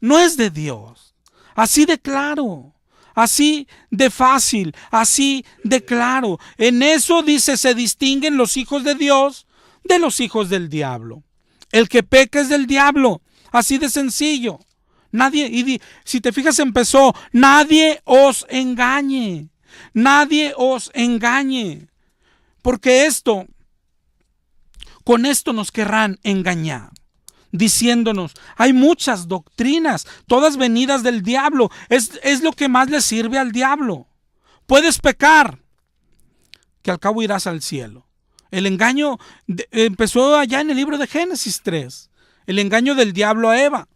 no es de Dios. Así de claro, así de fácil, así de claro. En eso dice, se distinguen los hijos de Dios de los hijos del diablo. El que peca es del diablo, así de sencillo. Nadie, y si te fijas empezó, nadie os engañe, nadie os engañe. Porque con esto nos querrán engañar, diciéndonos, hay muchas doctrinas, todas venidas del diablo. Es lo que más le sirve al diablo. Puedes pecar, que al cabo irás al cielo. El engaño empezó allá en el libro de Génesis 3. El engaño del diablo a Eva.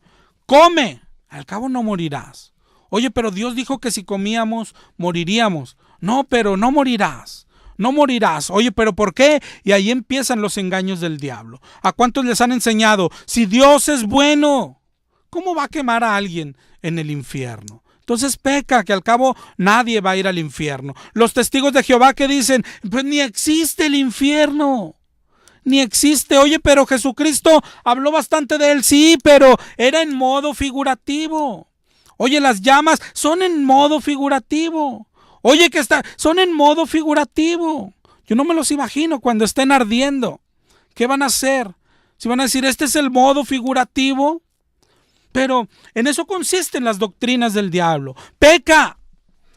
Come, al cabo no morirás. Oye, pero Dios dijo que si comíamos, moriríamos. No, pero no morirás. No morirás. Oye, ¿pero por qué? Y ahí empiezan los engaños del diablo. ¿A cuántos les han enseñado? Si Dios es bueno, ¿cómo va a quemar a alguien en el infierno? Entonces peca, que al cabo nadie va a ir al infierno. Los testigos de Jehová que dicen, pues ni existe el infierno. Ni existe. Oye, pero Jesucristo habló bastante de él. Sí, pero era en modo figurativo. Oye, las llamas son en modo figurativo. Oye, son en modo figurativo. Yo no me los imagino cuando estén ardiendo. ¿Qué van a hacer? Si van a decir, este es el modo figurativo, Pero en eso consisten las doctrinas del diablo. Peca.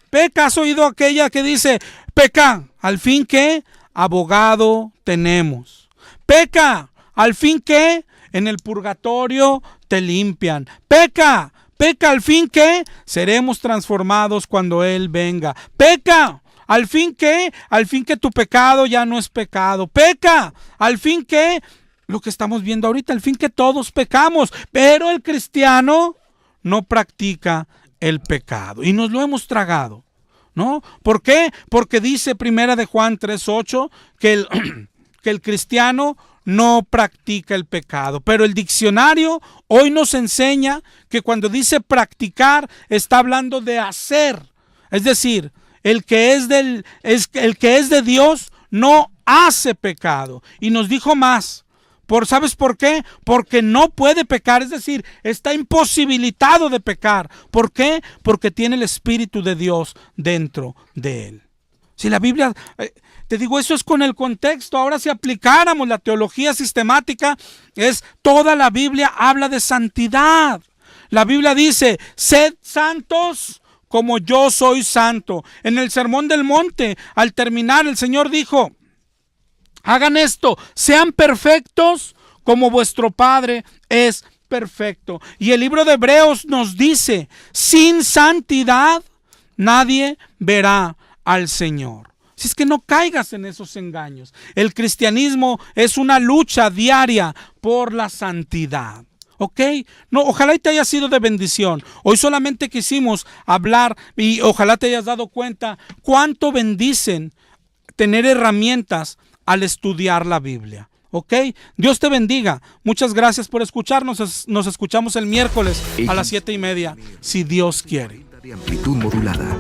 Peca, ¿has oído aquella que dice, peca, al fin que abogado tenemos? Peca, al fin que en el purgatorio te limpian. Peca, peca, al fin que seremos transformados cuando Él venga. Peca, al fin que tu pecado ya no es pecado. Peca, al fin que, lo que estamos viendo ahorita, al fin que todos pecamos, pero el cristiano no practica el pecado y nos lo hemos tragado, ¿no? ¿Por qué? Porque dice Primera de Juan 3:8 que el cristiano no practica el pecado, pero el diccionario hoy nos enseña que cuando dice practicar está hablando de hacer, es decir, el que es de Dios no hace pecado. Y nos dijo más. ¿Sabes por qué? Porque no puede pecar, es decir, está imposibilitado de pecar. ¿Por qué? Porque tiene el Espíritu de Dios dentro de él. Si la Biblia, te digo, eso es con el contexto. Ahora, si aplicáramos la teología sistemática, toda la Biblia habla de santidad. La Biblia dice, sed santos como yo soy santo. En el Sermón del Monte, al terminar, el Señor dijo, hagan esto, sean perfectos como vuestro Padre es perfecto. Y el libro de Hebreos nos dice, sin santidad nadie verá al Señor. Si es que no caigas en esos engaños. El cristianismo es una lucha diaria por la santidad. ¿Ok? No, ojalá y te haya sido de bendición. Hoy solamente quisimos hablar y ojalá te hayas dado cuenta cuánto bendicen tener herramientas al estudiar la Biblia. ¿Ok? Dios te bendiga. Muchas gracias por escucharnos. Nos escuchamos el miércoles a las 7:30, si Dios quiere. De amplitud modulada.